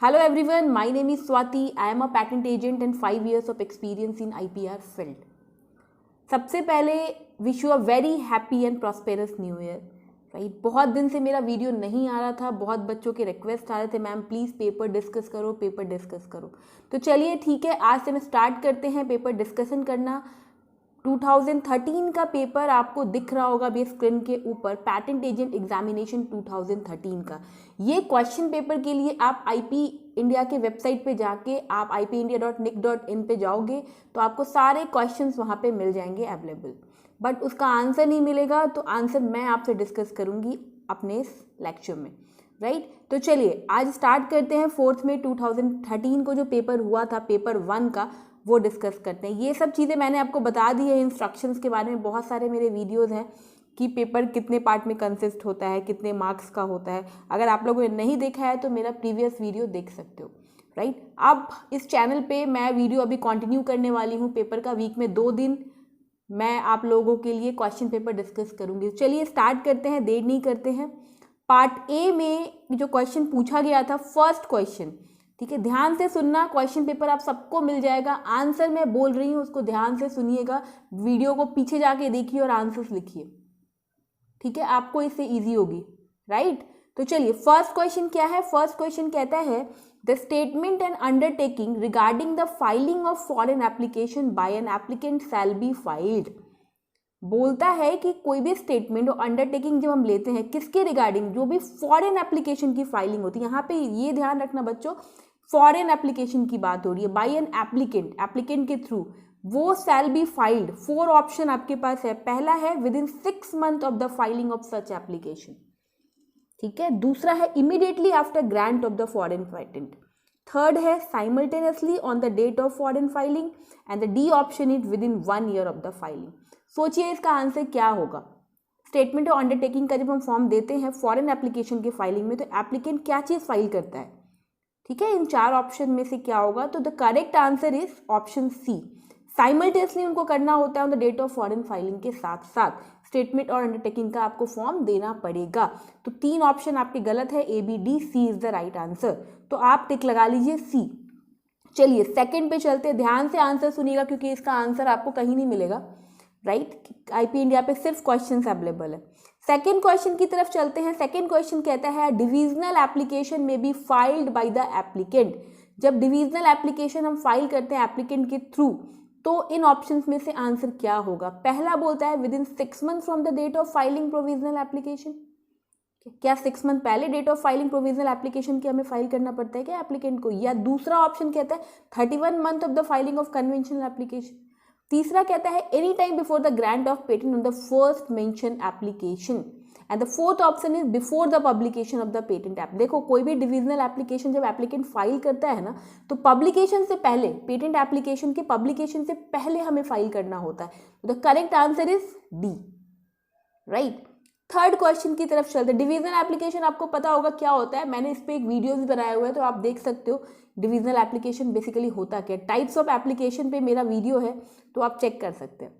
Hello everyone, my name is Swati. I am a patent agent and 5 years of experience in IPR field. सबसे पहले wish you a very happy and prosperous new year. Right, बहुत दिन से मेरा video नहीं आ रहा था, बहुत बच्चों के रिक्वेस्ट आ रहे थे मैम प्लीज़ पेपर डिस्कस करो, पेपर डिस्कस करो। तो चलिए ठीक है, आज से हम स्टार्ट करते हैं पेपर डिस्कशन करना। 2013 का पेपर आपको दिख रहा होगा अभी स्क्रीन के ऊपर, पैटेंट एजेंट एग्जामिनेशन 2013 का। ये क्वेश्चन पेपर के लिए आप आईपी इंडिया के वेबसाइट पे जाके आप ipindia.nic.in पे जाओगे तो आपको सारे क्वेश्चंस वहाँ पे मिल जाएंगे अवेलेबल, बट उसका आंसर नहीं मिलेगा। तो आंसर मैं आपसे डिस्कस करूँगी अपने इस लेक्चर में। राइट, तो चलिए आज स्टार्ट करते हैं। 4 मई 2013 को जो पेपर हुआ था पेपर 1 का, वो डिस्कस करते हैं। ये सब चीज़ें मैंने आपको बता दी है इंस्ट्रक्शंस के बारे में, बहुत सारे मेरे वीडियोस हैं कि पेपर कितने पार्ट में कंसिस्ट होता है, कितने मार्क्स का होता है। अगर आप लोगों ने नहीं देखा है तो मेरा प्रीवियस वीडियो देख सकते हो। राइट, अब इस चैनल पे मैं वीडियो अभी कंटिन्यू करने वाली हूँ पेपर का। वीक में 2 दिन मैं आप लोगों के लिए क्वेश्चन पेपर डिस्कस करूँगी। चलिए स्टार्ट करते हैं, देर नहीं करते हैं। पार्ट ए में जो क्वेश्चन पूछा गया था, फर्स्ट क्वेश्चन, ठीक है, ध्यान से सुनना। क्वेश्चन पेपर आप सबको मिल जाएगा, आंसर मैं बोल रही हूँ उसको ध्यान से सुनिएगा, वीडियो को पीछे जाके देखिए और आंसर्स लिखिए, ठीक है, आपको इससे इजी होगी। राइट, तो चलिए फर्स्ट क्वेश्चन क्या है। फर्स्ट क्वेश्चन कहता है the statement and undertaking regarding the filing of foreign application by an applicant shall be filed. बोलता है कि कोई भी स्टेटमेंट और अंडरटेकिंग जब हम लेते हैं किसके रिगार्डिंग, जो भी फॉरेन एप्लीकेशन की फाइलिंग होती है। यहाँ पे ये ध्यान रखना बच्चों, फॉरेन एप्लीकेशन की बात हो रही है, बाय एन एप्लीकेंट, एप्लीकेंट के थ्रू, वो शैल बी फाइल्ड। 4 ऑप्शन आपके पास है। पहला है with in 6 month of the filing of such application, ठीक है। दूसरा है immediately after grant of the foreign patent. Third है simultaneously on the date of foreign filing, and the D option is within 1 year of the filing. सोचिए इसका answer क्या होगा। Statement और अंडरटेकिंग का जब हम फॉर्म देते हैं फॉरेन एप्लीकेशन की फाइलिंग में, तो एप्लीकेंट क्या चीज़ फाइल करता है, ठीक है। इन 4 ऑप्शन में से क्या होगा, तो the correct answer is option C, simultaneously उनको करना होता है on the date of foreign filing के साथ साथ स्टेटमेंट और अंडरटेकिंग का आपको फॉर्म देना पड़ेगा। तो 3 ऑप्शन आपके गलत है, A B D C is the right answer, तो आप टिक लगा लीजिए सी। चलिए सेकंड पे चलते हैं, ध्यान से आंसर सुनिएगा क्योंकि इसका आंसर आपको कहीं नहीं मिलेगा। राइट, आईपी इंडिया पे सिर्फ क्वेश्चंस अवेलेबल है। सेकेंड क्वेश्चन की तरफ चलते हैं। सेकेंड क्वेश्चन कहता है डिविजनल एप्लीकेशन में be filed by the applicant. जब डिविजनल एप्लीकेशन हम फाइल करते हैं एप्लीकेंट के थ्रू, तो इन ऑप्शंस में से आंसर क्या होगा। पहला बोलता है with in 6 month from the date of filing provisional application. क्या 6 मंथ पहले date of filing provisional application की हमें फाइल करना पड़ता है क्या एप्लीकेंट को। या दूसरा ऑप्शन कहता है 31 month of the filing of conventional application. तीसरा कहता है any time before the grant of patent on the first mention application, and the fourth option is before the publication of the patent app. देखो कोई भी divisional application जब applicant file करता है ना, तो पब्लिकेशन से पहले, पेटेंट एप्लीकेशन के पब्लिकेशन से पहले हमें फाइल करना होता है। The correct answer is D. Right, third question की तरफ चलते हैं। डिविजनल एप्लीकेशन आपको पता होगा क्या होता है, मैंने इस पर एक वीडियो भी बनाया हुआ है तो आप देख सकते हो डिविजनल एप्लीकेशन बेसिकली होता क्या। टाइप्स ऑफ एप्लीकेशन पे मेरा वीडियो है तो आप चेक कर सकते हैं।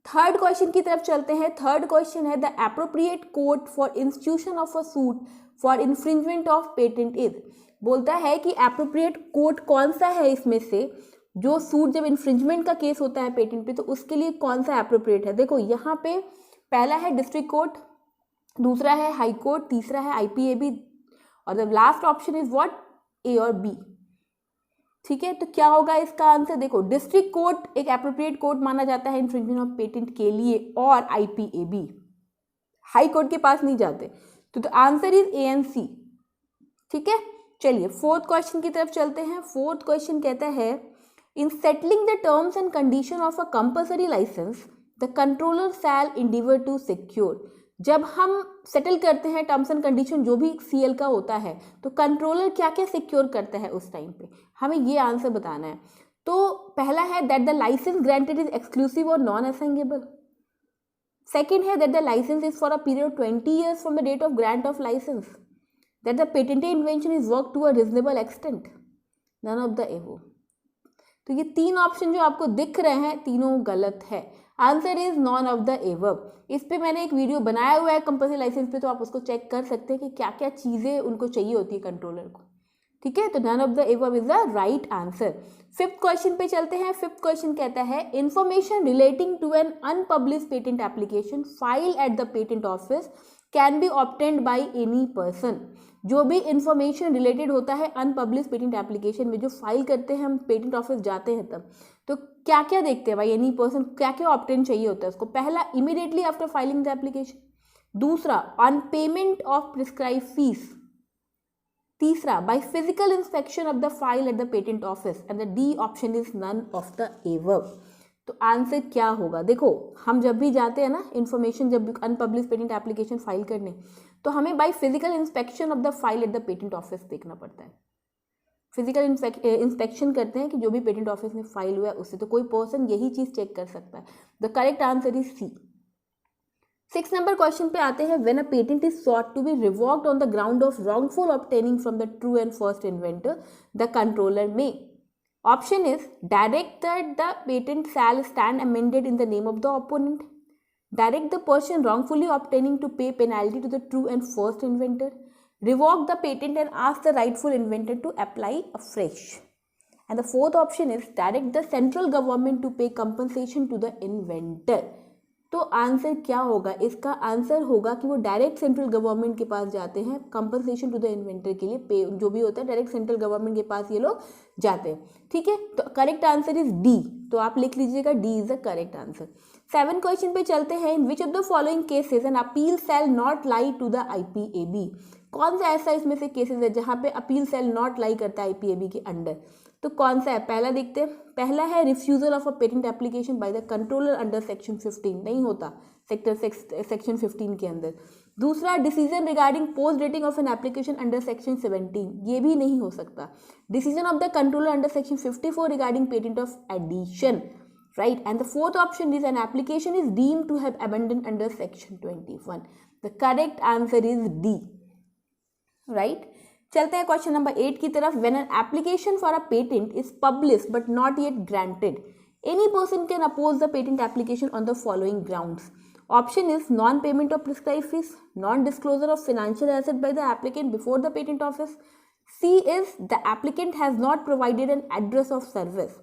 थर्ड क्वेश्चन की तरफ चलते हैं। थर्ड क्वेश्चन है the appropriate court for institution of a suit for infringement of patent is. बोलता है कि एप्रोप्रिएट कोर्ट कौन सा है इसमें से, जो सूट जब इन्फ्रिंजमेंट का केस होता है पेटेंट पे तो उसके लिए कौन सा एप्रोप्रिएट है। देखो यहाँ पे पहला है डिस्ट्रिक्ट कोर्ट, दूसरा है हाई कोर्ट, तीसरा है आईपीएबी, और the last option is what, A और बी, ठीक है। तो क्या होगा इसका आंसर, देखो डिस्ट्रिक्ट कोर्ट एक एप्रोप्रिएट कोर्ट माना जाता है इन्फ्रिंजमेंट ऑफ पेटेंट के लिए, और आईपीएबी हाई कोर्ट के पास नहीं जाते, तो the answer is A and C, ठीक है। चलिए फोर्थ क्वेश्चन की तरफ चलते हैं। फोर्थ क्वेश्चन कहता है in settling the terms and condition of a compulsory licence the controller shall endeavour to secure. जब हम सेटल करते हैं टर्म्स एंड कंडीशन जो भी सीएल का होता है, तो कंट्रोलर क्या क्या सिक्योर करता है उस टाइम पे, हमें ये आंसर बताना है। तो पहला है that the licence granted is exclusive और नॉन असाइनेबल। सेकेंड है that the licence is for a period of 20 years from the date of grant of licence, that the patented invention is work to a reasonable extent, none of the above. तो ये 3 option जो आपको दिख रहे हैं तीनों गलत है। Answer is none of the above. इस पे मैंने एक वीडियो बनाया हुआ है कंपल्सरी लाइसेंस पे, तो आप उसको चेक कर सकते हैं कि क्या क्या चीज़ें उनको चाहिए होती है कंट्रोलर को। ठीक है, तो none of the above is the right answer. Fifth question पे चलते हैं। फिफ्थ क्वेश्चन कहता है information relating to an unpublish patent application file at the patent office can be obtained by any person. जो भी इंफॉर्मेशन रिलेटेड होता है unpublish patent application में, जो फाइल करते हैं हम पेटेंट ऑफिस जाते हैं तब, तो क्या क्या देखते हैं भाई एनी पर्सन, क्या क्या ऑब्टेन चाहिए होता है उसको। पहला, immediately after filing the application. दूसरा, on payment of prescribe fees. तीसरा, by physical inspection of the file at the patent office. And the D option is none of the above. तो आंसर क्या होगा? देखो, हम जब भी जाते हैं ना इन्फॉर्मेशन, जब अनपब्लिश पेटेंट एप्लीकेशन फाइल करने, तो हमें bye physical inspection of the file at the patent office देखना पड़ता है। फिजिकल इंस्पेक्शन करते हैं कि जो भी पेटेंट ऑफिस में फाइल हुआ है उससे, तो कोई पर्सन यही चीज चेक कर सकता है। The correct answer is C. 6 number question पे आते हैं। When a patent is sought to be revoked on the ground of wrongful obtaining from the true and first inventor, the controller may. Option is direct that the patent shall stand amended in the name of the opponent, direct the person wrongfully obtaining to pay penalty to the true and first inventor, revoke the patent and ask the rightful inventor to apply afresh. And the fourth option is direct the central government to pay compensation to the inventor. तो answer क्या होगा? इसका answer होगा कि वो direct central government के पास जाते हैं कंपनसेशन टू द इन्वेंटर के लिए। पे जो भी होता है डायरेक्ट सेंट्रल गवर्नमेंट के पास ये लोग जाते हैं। ठीक है, तो करेक्ट आंसर इज डी। तो आप लिख लीजिएगा D is the correct answer. 7 question पे चलते हैं। In which of the following cases an appeal shall not lie to the IPAB। कौन सा ऐसा इसमें से केसेस है जहाँ पे अपील शैल नॉट लाई करता है IPAB के अंडर? तो कौन सा है? पहला देखते हैं। पहला है refusal of a patent application by the controller under section 15, नहीं होता सेक्शन 15 के अंदर। दूसरा, decision regarding post dating of an application under section 17, ये भी नहीं हो सकता। Decision of the controller under section 54 regarding patent of addition, right? And the fourth option is an application is deemed to have abandoned under section 21. The correct answer is D, right? चलते हैं question number 8 की तरफ। When an application for a patent is published but not yet granted, any person can oppose the patent application on the following grounds. Option is non-payment of prescribed fees, non-disclosure of financial asset by the applicant before the patent office. C is the applicant has not provided an address of service.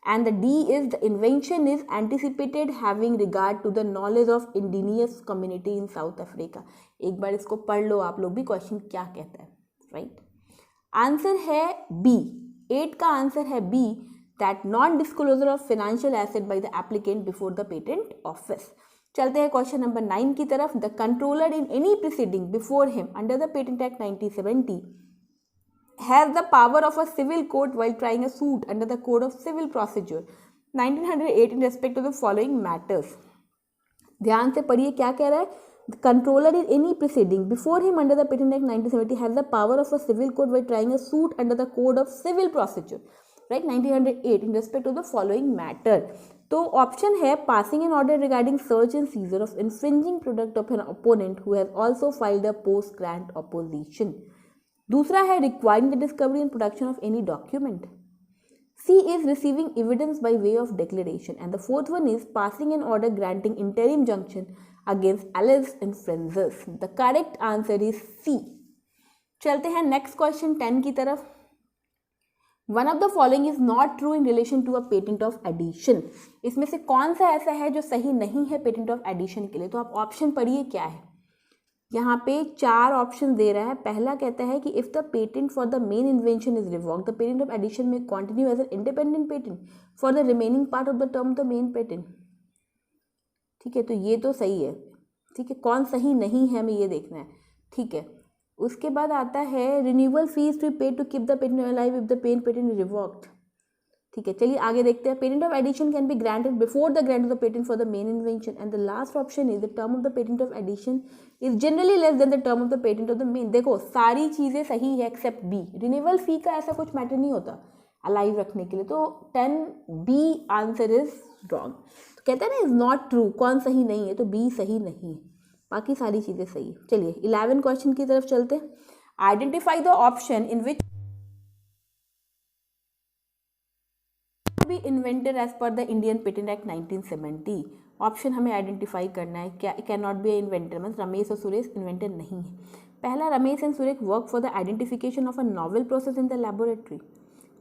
And the D is the invention is anticipated having regard to the knowledge of indigenous community in South Africa. एक बार इसको पढ़ लो आप लोग भी, question क्या कहता है, right? Answer है बी। 8 का आंसर है B, that non disclosure of financial asset by the applicant before the patent office. चलते हैं क्वेश्चन नंबर 9 की तरफ। The controller in any proceeding before him under the patent act 1970 has the power of a civil court while trying a suit under the Code of Civil Procedure 1908 in respect to the following matters. ध्यान से पढ़िए क्या कह रहा है। The controller in any proceeding before him under the Patent Act 1970 has the power of a civil court while trying a suit under the Code of Civil Procedure, right? 1908 in respect to the following matter. तो option है passing an order regarding search and seizure of infringing product of an opponent who has also filed a post grant opposition. दूसरा है requiring the discovery and production of any document. C is receiving evidence by way of declaration. And the fourth one is passing an order granting interim junction against alleged infringers. The correct answer is C. चलते हैं next question 10 की तरफ। One of the following is not true in relation to a patent of addition. इसमें से कौन सा ऐसा है जो सही नहीं है पेटेंट ऑफ एडिशन के लिए? तो आप ऑप्शन पढ़िए क्या है। यहाँ पे 4 ऑप्शन दे रहा है। पहला कहता है कि if the patent for the main invention is revoked the patent of addition may continue as an independent patent for the remaining part of the term the main patent. ठीक है, तो ये तो सही है। ठीक है, कौन सही नहीं है हमें ये देखना है। ठीक है, उसके बाद आता है renewal fees to pay to keep the patent alive if the patent is revoked. ठीक है, चलिए आगे देखते हैं। Patent of addition can be granted before the grant of the patent for the main invention. And the last option is the term of the patent of addition is generally less than the term of the patent of the main. देखो सारी चीजें सही है accept B. Renewal फी का ऐसा कुछ matter नहीं होता अलाइव रखने के लिए। तो 10 बी आंसर इज रॉन्ग। तो कहते हैं ना इज नॉट ट्रू, कौन सही नहीं है? तो बी सही नहीं है, बाकी सारी चीजें सही है। चलिए 11 क्वेश्चन की तरफ चलते हैं। Identify the option in which be invented as per the Indian patent act 1970। Option हमें आइडेंटिफाई करना है। क्या कैन नॉट बी इन्वेंटर, मतलब रमेश और सुरेश इन्वेंटर नहीं है। पहला, Ramesh and Suresh work for the identification of a novel process in the laboratory.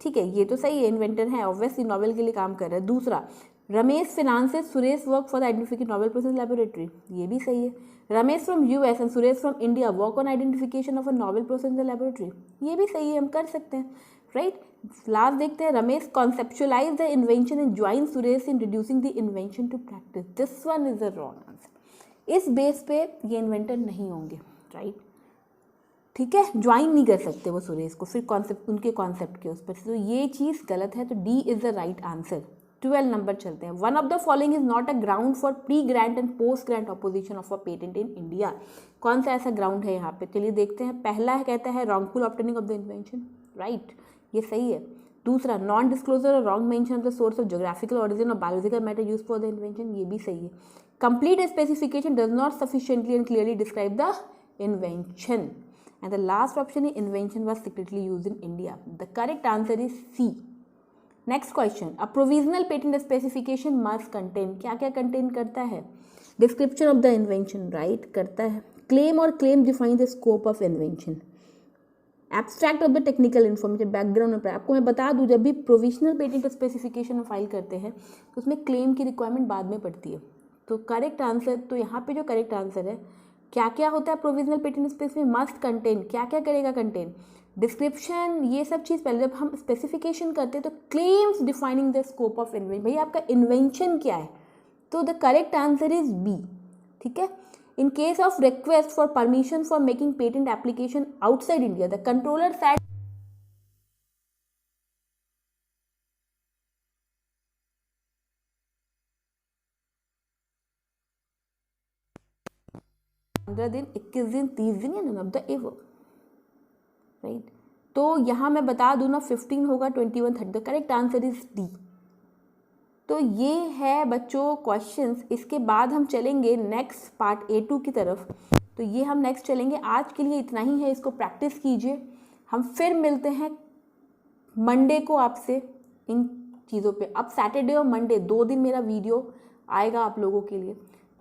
ठीक है, ये तो सही है, इन्वेंटर है, ऑब्वियसली नॉवल के लिए काम कर रहा है। दूसरा, Ramesh finances Suresh work for the identification novel process laboratory, ये भी सही है। Ramesh from US and Suresh from India work on identification of a novel process in the laboratory, ये भी सही है, हम कर सकते हैं, राइट। लास्ट देखते हैं, Ramesh conceptualise the invention and join Suresh in reducing the invention to practice, this one is the wrong answer. इस बेस पे ये इन्वेंटर नहीं होंगे, राइट। ठीक है, ज्वाइन नहीं कर सकते वो सुरेश को, फिर कॉन्सेप्ट उनके कॉन्सेप्ट के उस पर, तो ये चीज़ गलत है, तो D is the right answer. 12 number चलते हैं। One of the following is not a ground for pre grant and post grant opposition of a patent in India. कौन सा ऐसा ग्राउंड है यहाँ पे, चलिए देखते हैं। पहला है, कहता है wrongful obtaining of the invention, right, ये सही है। दूसरा, नॉन डिस्क्लोजर और wrong mention of the source of geographical origin और biological matter use for the invention, ये भी सही है। Complete specification does not sufficiently and clearly describe the invention. And the last option is invention was secretly used in India. The correct answer is C. Next question. A provisional patent specification must contain, क्या क्या contain करता है? Description of the invention, right, करता है। Claim or claim define the scope of invention. Abstract of the technical information, background। आपको मैं बता दूँ, जब भी प्रोविजनल पेटेंट स्पेसिफिकेशन फाइल करते हैं तो उसमें क्लेम की रिक्वायरमेंट बाद में पड़ती है। तो करेक्ट आंसर, तो यहाँ पे जो करेक्ट आंसर है, क्या क्या होता है प्रोविजनल पेटेंट स्पेस में, मस्ट कंटेन, क्या क्या करेगा कंटेन, डिस्क्रिप्शन, ये सब चीज़ पहले। जब हम स्पेसिफिकेशन करते हैं तो claims defining the scope of invention, भैया आपका इन्वेंशन क्या है, तो the correct answer is B. ठीक है, in case of request for permission for making patent application outside India, the controller साइड दिन, 21 दिन, 30 दिन या none of the above, right. तो यहाँ मैं बता दूँ ना, 15 होगा, 21, 30, the correct answer is D. तो ये है बच्चों क्वेश्चंस। इसके बाद हम चलेंगे नेक्स्ट पार्ट A2 की तरफ, तो ये हम नेक्स्ट चलेंगे। आज के लिए इतना ही है, इसको प्रैक्टिस कीजिए। हम फिर मिलते हैं मंडे को आपसे इन चीज़ों पे। अब सैटरडे और मंडे 2 दिन मेरा वीडियो आएगा आप लोगों के लिए,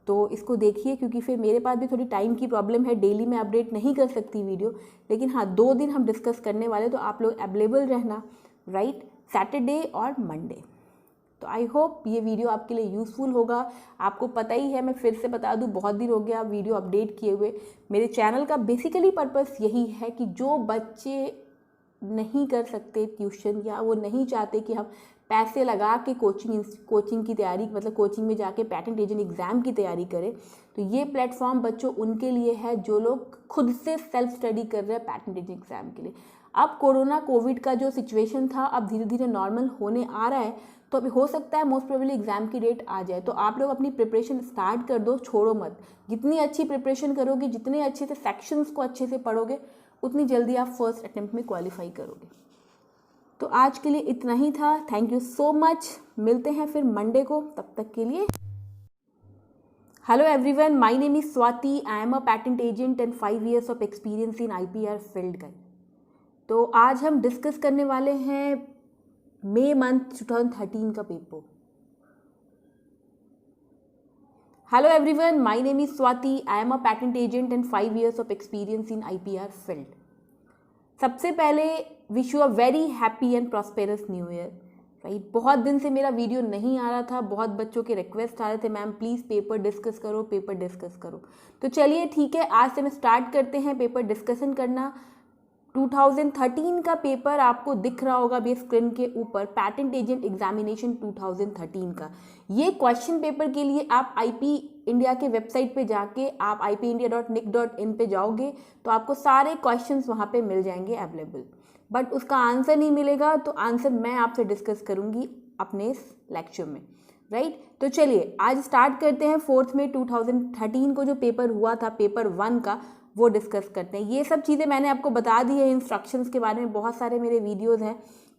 तो इसको देखिए, क्योंकि फिर मेरे पास भी थोड़ी टाइम की प्रॉब्लम है, डेली मैं अपडेट नहीं कर सकती वीडियो, लेकिन हाँ 2 दिन हम डिस्कस करने वाले, तो आप लोग अवेलेबल रहना, राइट, सैटरडे और मंडे। तो आई होप ये वीडियो आपके लिए यूज़फुल होगा। आपको पता ही है, मैं फिर से बता दूं, बहुत दिन हो गया वीडियो अपडेट किए हुए। मेरे चैनल का बेसिकली पर्पस यही है कि जो बच्चे नहीं कर सकते ट्यूशन, या वो नहीं चाहते कि हम पैसे लगा के कोचिंग की तैयारी, मतलब कोचिंग में जाके पेटेंट एजेंट एग्ज़ाम की तैयारी करें, तो ये प्लेटफॉर्म बच्चों उनके लिए है जो लोग खुद से सेल्फ स्टडी कर रहे हैं पेटेंट एजेंट एग्ज़ाम के लिए। अब कोविड का जो सिचुएशन था, अब धीरे धीरे नॉर्मल होने आ रहा है, तो अभी हो सकता है मोस्ट प्रोबेबली एग्ज़ाम की डेट आ जाए। तो आप लोग अपनी प्रिपरेशन स्टार्ट कर दो, छोड़ो मत। जितनी अच्छी प्रिपरेशन करोगे, जितने अच्छे से सेक्शंस को अच्छे से पढ़ोगे, उतनी जल्दी आप फर्स्ट अटेम्प्ट में क्वालिफाई करोगे। तो आज के लिए इतना ही था। Thank you so much. मिलते हैं फिर मंडे को, तब तक के लिए। Hello everyone, my name is Swati. I am a patent agent and 5 years of experience in IPR field का। तो आज हम डिस्कस करने वाले हैं मई मंथ 2013 का paper. Hello everyone, my name is Swati. I am a patent agent and 5 years of experience in IPR field. सबसे पहले wish you a very happy and prosperous new year, right. बहुत दिन से मेरा वीडियो नहीं आ रहा था, बहुत बच्चों के रिक्वेस्ट आ रहे थे, मैम प्लीज़ पेपर डिस्कस करो, पेपर डिस्कस करो। तो चलिए ठीक है, आज से हम स्टार्ट करते हैं पेपर डिस्कशन करना। 2013 का पेपर आपको दिख रहा होगा अभी स्क्रीन के ऊपर, पेटेंट एजेंट एग्जामिनेशन 2013 का। ये क्वेश्चन पेपर के लिए आप IP इंडिया के वेबसाइट पे जाके, आप ipindia.nic.in पे जाओगे तो आपको सारे क्वेश्चंस वहाँ पे मिल जाएंगे अवेलेबल, बट उसका आंसर नहीं मिलेगा। तो आंसर मैं आपसे डिस्कस करूँगी अपने इस लेक्चर में, राइट। तो चलिए आज स्टार्ट करते हैं 4 मई 2013 को जो पेपर हुआ था, पेपर 1 का, वो डिस्कस करते हैं। ये सब चीज़ें मैंने आपको बता दी है, इंस्ट्रक्शंस के बारे में बहुत सारे मेरे वीडियोस हैं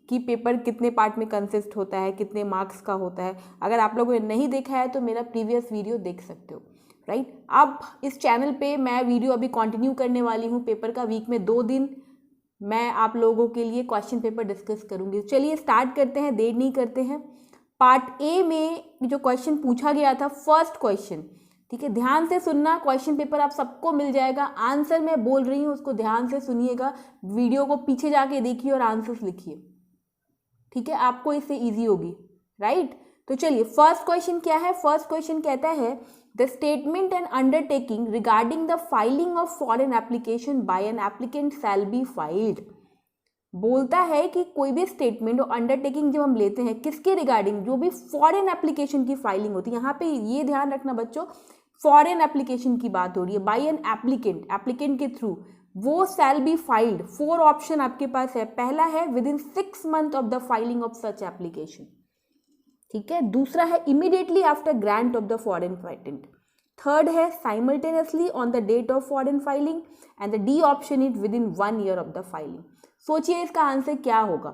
कि पेपर कितने पार्ट में कंसिस्ट होता है, कितने मार्क्स का होता है। अगर आप लोगों ने नहीं देखा है तो मेरा प्रीवियस वीडियो देख सकते हो, राइट। अब इस चैनल पे मैं वीडियो अभी कंटिन्यू करने वाली हूँ पेपर का। वीक में 2 दिन मैं आप लोगों के लिए क्वेश्चन पेपर डिस्कस करूँगी। चलिए स्टार्ट करते हैं, देर नहीं करते हैं। पार्ट A में जो क्वेश्चन पूछा गया था, फर्स्ट क्वेश्चन ठीक है, ध्यान से सुनना, क्वेश्चन पेपर आप सबको मिल जाएगा, आंसर मैं बोल रही हूँ उसको ध्यान से सुनिएगा, वीडियो को पीछे जाके देखिए और आंसर्स लिखिए, ठीक है, आपको इससे इजी होगी, राइट। तो चलिए फर्स्ट क्वेश्चन क्या है, फर्स्ट क्वेश्चन कहता है the statement and undertaking regarding the filing of foreign application by an applicant shall be filed. बोलता है कि कोई भी स्टेटमेंट और अंडरटेकिंग जब हम लेते हैं किसके रिगार्डिंग, जो भी फॉरेन एप्लीकेशन की फाइलिंग होती है, यहाँ पे ये ध्यान रखना बच्चों, फॉरेन एप्लीकेशन की बात हो रही है, बाय एन एप्लीकेंट, एप्लीकेंट के थ्रू, वो शैल बी फाइल्ड। 4 ऑप्शन आपके पास है, पहला है with in 6 month of the filing of such application, ठीक है, दूसरा है immediately after grant of the foreign patent, third है simultaneously on the date of foreign filing, and the D option is within 1 year of the filing. सोचिए इसका answer क्या होगा।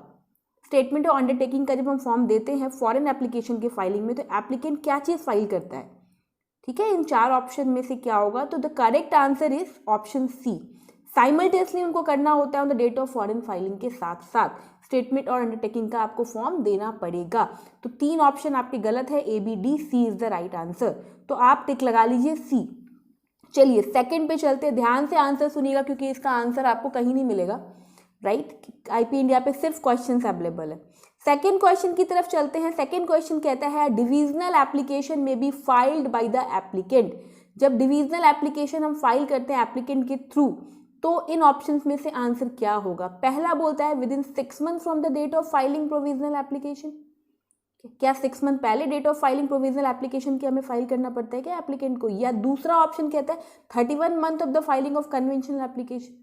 Statement of undertaking का जब हम फॉर्म देते हैं फॉरेन एप्लीकेशन की फाइलिंग में, तो एप्लीकेंट क्या चीज फाइल करता है, ठीक है, इन 4 ऑप्शन में से क्या होगा, तो the correct answer is option C, simultaneously उनको करना होता है on the date of foreign filing के साथ साथ स्टेटमेंट और अंडरटेकिंग का आपको फॉर्म देना पड़ेगा। तो 3 ऑप्शन आपके गलत है, A B D C is the right answer, तो आप टिक लगा लीजिए सी। चलिए सेकंड पे चलते हैं, ध्यान से आंसर सुनिएगा क्योंकि इसका आंसर आपको कहीं नहीं मिलेगा, राइट, आईपी इंडिया पे सिर्फ क्वेश्चंस अवेलेबल है। सेकंड क्वेश्चन की तरफ चलते हैं। सेकंड क्वेश्चन कहता है डिविजनल एप्लीकेशन में be filed by the applicant. जब डिविजनल एप्लीकेशन हम फाइल करते हैं एप्लीकेंट के थ्रू, तो इन ऑप्शंस में से आंसर क्या होगा। पहला बोलता है with in 6 month from the date of filing provisional application. क्या 6 मंथ पहले date of filing provisional application की हमें फाइल करना पड़ता है क्या एप्लीकेंट को, या दूसरा ऑप्शन कहता है 31 month of the filing of conventional application.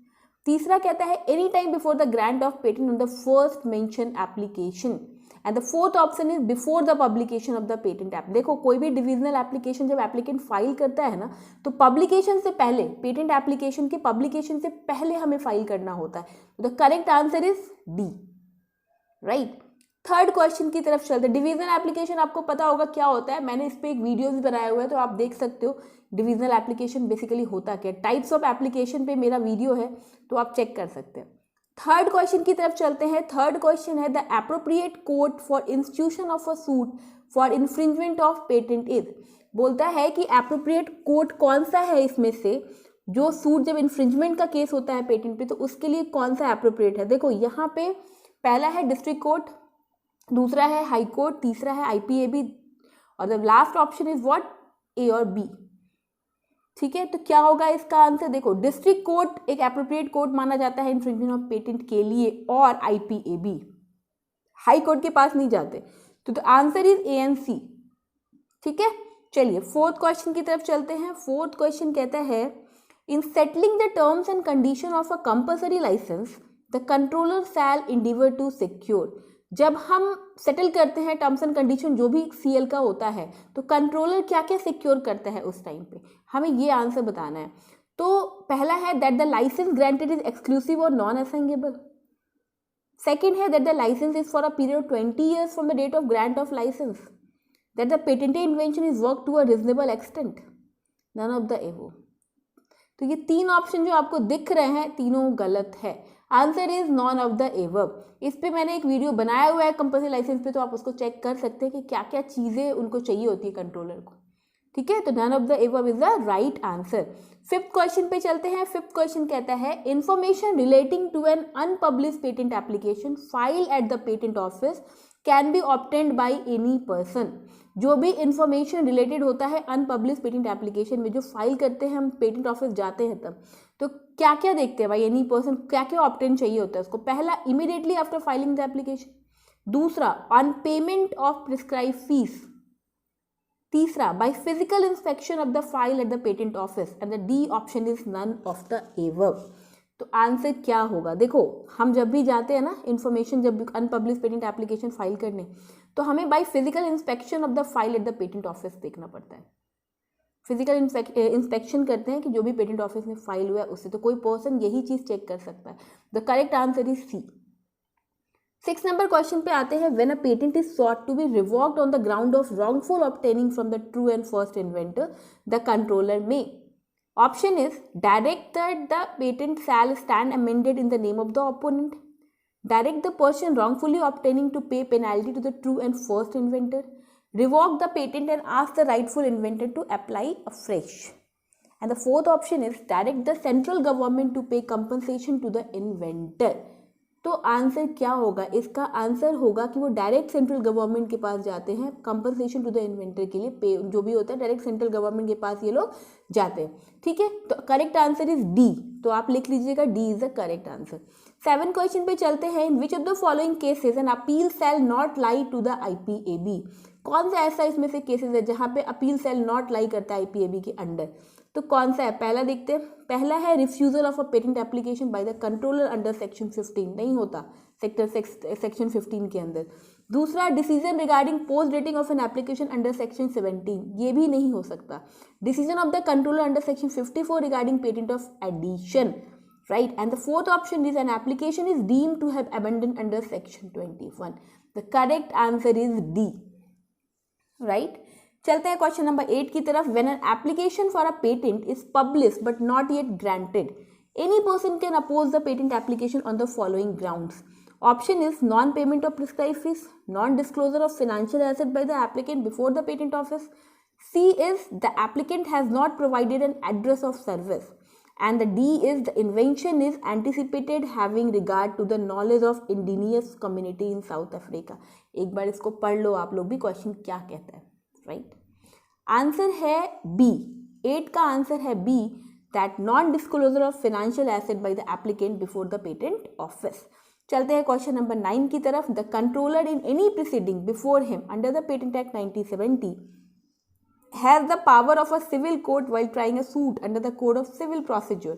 तीसरा कहता है any time before the grant of patent on the first mention application, and the fourth option is before the publication of the patent app. देखो कोई भी divisional application जब applicant file करता है ना, तो पब्लिकेशन से पहले, पेटेंट एप्लीकेशन के पब्लिकेशन से पहले हमें फाइल करना होता है। The correct answer is D, right. Third question की तरफ चलते हैं। डिविजनल एप्लीकेशन आपको पता होगा क्या होता है, मैंने इस पर एक वीडियो भी बनाया हुआ है, तो आप देख सकते हो डिविजनल एप्लीकेशन बेसिकली होता क्या। टाइप्स ऑफ एप्लीकेशन पे मेरा वीडियो है, तो आप चेक कर सकते हैं। थर्ड क्वेश्चन की तरफ चलते हैं। थर्ड क्वेश्चन है the appropriate court for institution of a suit for infringement of patent is. बोलता है कि एप्रोप्रिएट कोर्ट कौन सा है इसमें से, जो सूट जब इन्फ्रिंजमेंट का केस होता है पेटेंट पे, तो उसके लिए कौन सा एप्रोप्रिएट है। देखो यहाँ पे पहला है डिस्ट्रिक्ट कोर्ट, दूसरा है हाई कोर्ट, तीसरा है IPAB, और the last option is what, A और बी, ठीक है। तो क्या होगा इसका आंसर, देखो डिस्ट्रिक्ट कोर्ट एक एप्रोप्रिएट कोर्ट माना जाता है इन्फ्रिंजमेंट ऑफ पेटेंट के लिए, और IPAB हाई कोर्ट के पास नहीं जाते, तो the answer is A and C, ठीक है। चलिए फोर्थ क्वेश्चन की तरफ चलते हैं। फोर्थ क्वेश्चन कहता है in settling the terms and condition of a compulsory licence the controller shall endeavour to secure. जब हम सेटल करते हैं टर्म्स एंड कंडीशन जो भी CL का होता है, तो कंट्रोलर क्या क्या सिक्योर करता है उस टाइम पे, हमें ये आंसर बताना है। तो पहला है that the licence granted is exclusive और नॉन असाइनेबल। सेकेंड है that the licence is for a period of 20 years from the date of grant of licence, that the patented invention is work to a reasonable extent, none of the above. तो ये 3 option जो आपको दिख रहे हैं तीनों गलत है, answer is none of the above. इस पे मैंने एक वीडियो बनाया हुआ है कंपल्सरी लाइसेंस पे, तो आप उसको चेक कर सकते हैं कि क्या क्या चीज़ें उनको चाहिए होती है कंट्रोलर को, ठीक है। तो none of the above is the right answer. Fifth question पे चलते हैं। फिफ्थ क्वेश्चन कहता है information relating to an unpublish patent application file at the patent office can be obtained by any person. जो भी इंफॉर्मेशन रिलेटेड होता है unpublish patent application में, जो फाइल करते हैं हम पेटेंट ऑफिस जाते हैं तब, तो क्या क्या देखते हैं भाई एनी पर्सन, क्या क्या ऑब्टेन चाहिए होता है उसको। पहला immediately after filing the application, दूसरा on payment of prescribe fees, तीसरा by physical inspection of the file at the patent office, and the D option is none of the above. तो आंसर क्या होगा, देखो हम जब भी जाते हैं ना इन्फॉर्मेशन, जब अनपब्लिश पेटेंट एप्लीकेशन फाइल करने, तो हमें bye physical inspection of the file at the patent office देखना पड़ता है। फिजिकल इंस्पेक्शन करते हैं कि जो भी पेटेंट ऑफिस में फाइल हुआ है उससे, तो कोई पर्सन यही चीज चेक कर सकता है। The correct answer is C. 6 number question पे आते हैं। When a patent is sought to be revoked on the ground of wrongful obtaining from the true and first inventor, the controller may option is direct that the patent shall stand amended in the name of the opponent, direct the person wrongfully obtaining to pay penalty to the true and first inventor, revoke the patent and ask the rightful inventor to apply afresh. And the fourth option is direct the central government to pay compensation to the inventor. तो answer क्या होगा? इसका answer होगा कि वो direct central government के पास जाते हैं कंपनसेशन टू द इन्वेंटर के लिए, पे जो भी होता है डायरेक्ट सेंट्रल गवर्नमेंट के पास ये लोग जाते हैं. ठीक है, तो करेक्ट आंसर इज डी. तो आप लिख लीजिएगा D is the correct answer. 7 question पे चलते हैं. In which of the following cases an appeal shall not lie to the IPAB. कौन सा ऐसा इसमें से केसेस है जहाँ पे अपील शैल नॉट लाई करता है IPAB के अंडर? तो कौन सा है? पहला देखते हैं. पहला है refusal of a patent application by the controller under section 15. नहीं होता सेक्शन 15 के अंदर. दूसरा decision regarding post dating of an application under section 17. ये भी नहीं हो सकता. Decision of the controller under section 54 regarding patent of addition. Right, and the fourth option is an application is deemed to have abandoned under section 21. The correct answer is D. Right. चलते हैं question number 8 की तरफ. When an application for a patent is published but not yet granted, any person can oppose the patent application on the following grounds. Option is non-payment of prescribed fees, non-disclosure of financial asset by the applicant before the patent office. C is the applicant has not provided an address of service. And the D is the invention is anticipated having regard to the knowledge of indigenous community in South Africa. एक बार इसको पढ़ लो आप लोग भी, question क्या कहता है. Right, answer है बी. 8 का आंसर है B, that non disclosure of financial asset by the applicant before the patent office. चलते हैं क्वेश्चन नंबर 9 की तरफ. The controller in any proceeding before him under the patent act 1970 has the power of a civil court while trying a suit under the Code of Civil Procedure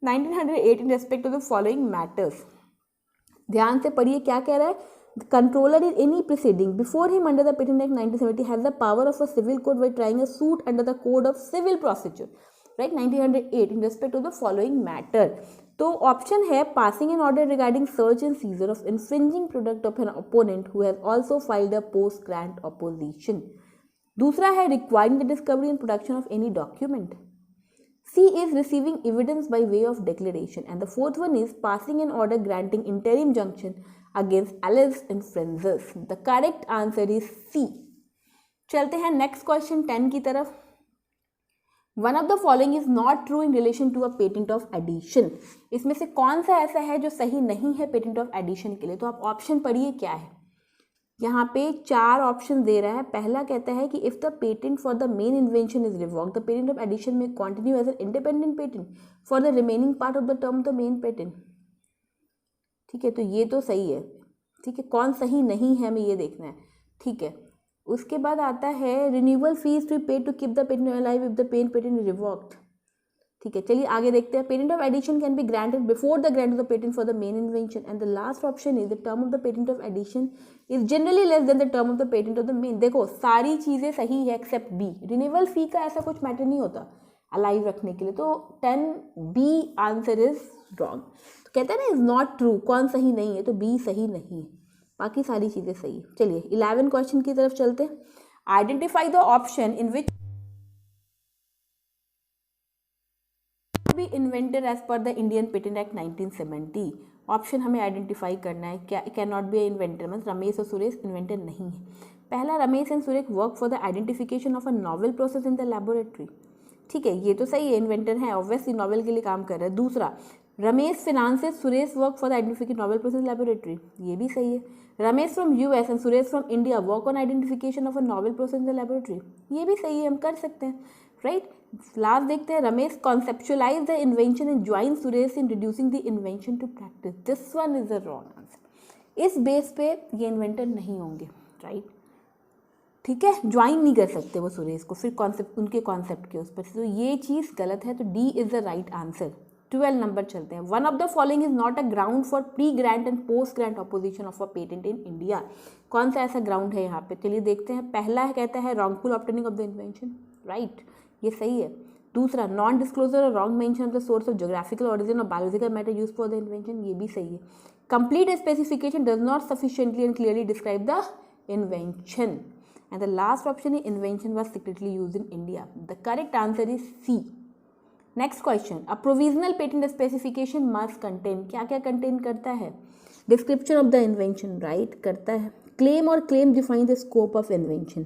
1908 in respect to the following matters. ध्यान से पढ़िए क्या कह रहा है. The controller in any proceeding before him under the Patent Act 1970 has the power of a civil court while trying a suit under the Code of Civil Procedure, right, 1908 in respect to the following matter. तो option है passing an order regarding search and seizure of infringing product of an opponent who has also filed a post grant opposition. दूसरा है requiring the discovery and production of any document. C is receiving evidence by way of declaration. And the fourth one is passing an order granting interim junction against alleged infringers. The correct answer is C. चलते हैं next question 10 की तरफ. One of the following is not true in relation to a patent of addition. इसमें से कौन सा ऐसा है जो सही नहीं है पेटेंट ऑफ एडिशन के लिए? तो आप ऑप्शन पढ़िए क्या है. यहाँ पे 4 ऑप्शन दे रहा है. पहला कहता है कि if the patent for the main invention is revoked the patent of addition may continue as an independent patent for the remaining part of the term the main patent. ठीक है, तो ये तो सही है. ठीक है, कौन सही नहीं है हमें ये देखना है. ठीक है, उसके बाद आता है renewal fees to pay to keep the patent alive if the patent is revoked. ठीक है, चलिए आगे देखते हैं. Patent of addition can be granted before the grant of the patent for the main invention. And the last option is the term of the patent of addition is generally less than the term of the patent of the main. देखो सारी चीज़ें सही है accept B. Renewal फी का ऐसा कुछ matter नहीं होता अलाइव रखने के लिए. तो 10B आंसर इज रॉन्ग. तो कहते हैं ना इज नॉट ट्रू, कौन सही नहीं है? तो बी सही नहीं है, बाकी सारी चीज़ें सही. चलिए 11 क्वेश्चन की तरफ चलते हैं. Identify the option in which be inventor as per the Indian patent act 1970. Option हमें आइडेंटिफाई करना है. क्या कैन नॉट बी इन्वेंटर मतलब रमेश और सुरेश इन्वेंटर नहीं है. पहला, Ramesh and Suresh work for the identification of a novel process in the laboratory. ठीक है, ये तो सही है, इन्वेंटर है, ऑब्वियसली नॉवल के लिए काम कर रहा है. दूसरा, Ramesh finances Suresh work for the identification novel process laboratory. ये भी सही है. Ramesh from US and Suresh from India work on identification of a novel process in the laboratory. ये भी सही है, हम कर सकते हैं. राइट, लास्ट देखते हैं. Ramesh conceptualise the invention and join Suresh in reducing the invention to practice. This one is the wrong answer. इस बेस पे ये इन्वेंटर नहीं होंगे. राइट, ठीक है, ज्वाइन नहीं कर सकते वो सुरेश को फिर कॉन्सेप्ट उनके कॉन्सेप्ट के उस पर. तो ये चीज़ गलत है. तो D is the right answer. 12 number चलते हैं. One of the following is not a ground for pre grant and post grant opposition of a patent in India. कौन सा ऐसा ग्राउंड है यहाँ पे? चलिए देखते हैं. पहला कहता है wrongful obtaining of the invention. Right, ये सही है. दूसरा, नॉन डिस्क्लोजर और wrong mention of the source of geographical origin और biological matter use for the invention. ये भी सही है. Complete specification does not sufficiently and clearly describe the invention. And the last option is invention was secretly used in India. The correct answer is C. Next question. A provisional patent specification must contain. क्या क्या contain करता है? Description of the invention. Right, करता है. Claim और claim define the scope of invention.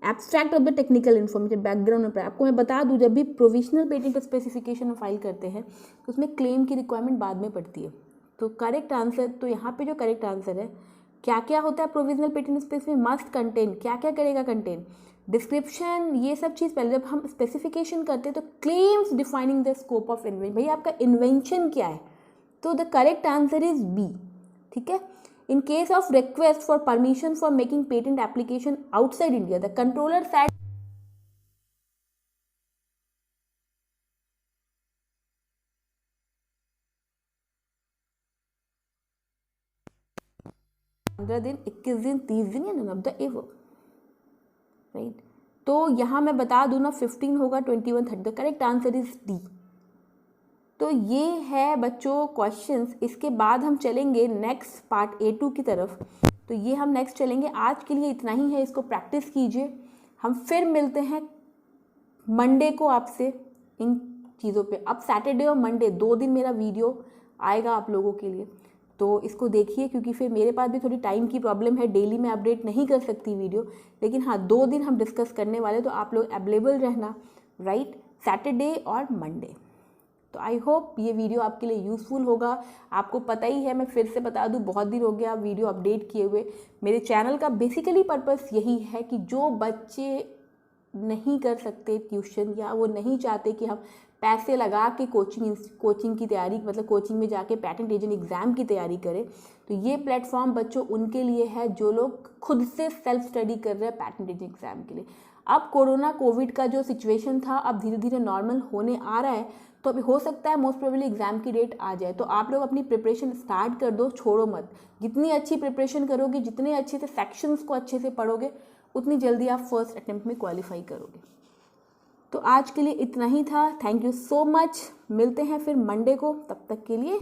Abstract of the technical information, background पर। आपको मैं बता दूं, जब भी प्रोविजनल पेटेंट स्पेसिफिकेशन फाइल करते हैं तो उसमें क्लेम की रिक्वायरमेंट बाद में पड़ती है। तो करेक्ट आंसर, तो यहाँ पे जो करेक्ट आंसर है, क्या क्या होता है प्रोविजनल पेटेंट स्पेस में, मस्ट कंटेन, क्या क्या करेगा कंटेन, डिस्क्रिप्शन, ये सब चीज़ पहले। जब हम स्पेसिफिकेशन करते हैं तो claims defining the scope of invention, भैया आपका इन्वेंशन क्या है, तो the correct answer is B. ठीक है। In case of request for permission for making patent application outside India, the controller said 15 दिन, 21 दिन, 30 दिन या none of the above, right. तो यहाँ मैं बता दूँ ना, 15 होगा, 21, 30, the correct answer is D. तो ये है बच्चों क्वेश्चंस। इसके बाद हम चलेंगे नेक्स्ट पार्ट A2 की तरफ। तो ये हम नेक्स्ट चलेंगे। आज के लिए इतना ही है, इसको प्रैक्टिस कीजिए। हम फिर मिलते हैं मंडे को आपसे इन चीज़ों पे। अब सैटरडे और मंडे 2 दिन मेरा वीडियो आएगा आप लोगों के लिए, तो इसको देखिए, क्योंकि फिर मेरे पास भी थोड़ी टाइम की प्रॉब्लम है, डेली मैं अपडेट नहीं कर सकती वीडियो। लेकिन हाँ, 2 दिन हम डिस्कस करने वाले, तो आप लोग अवेलेबल रहना, राइट, सैटरडे और मंडे। तो आई होप ये वीडियो आपके लिए यूज़फुल होगा। आपको पता ही है, मैं फिर से बता दूं, बहुत दिन हो गया वीडियो अपडेट किए हुए। मेरे चैनल का बेसिकली पर्पस यही है कि जो बच्चे नहीं कर सकते ट्यूशन, या वो नहीं चाहते कि हम पैसे लगा के कोचिंग की तैयारी, मतलब कोचिंग में जाके पैटेंट एजेंट एग्ज़ाम की तैयारी करें, तो ये प्लेटफॉर्म बच्चों उनके लिए है जो लोग खुद से सेल्फ स्टडी कर रहे हैं पैटेंट एजेंट एग्ज़ाम के लिए। अब कोविड का जो सिचुएशन था, अब धीरे धीरे नॉर्मल होने आ रहा है, तो अभी हो सकता है मोस्ट प्रोबेबली एग्ज़ाम की डेट आ जाए। तो आप लोग अपनी प्रिपरेशन स्टार्ट कर दो, छोड़ो मत। जितनी अच्छी प्रिपरेशन करोगे, जितने अच्छे से सेक्शंस को अच्छे से पढ़ोगे, उतनी जल्दी आप फर्स्ट अटेम्प्ट में क्वालिफाई करोगे। तो आज के लिए इतना ही था। Thank you so much. मिलते हैं फिर मंडे को, तब तक के लिए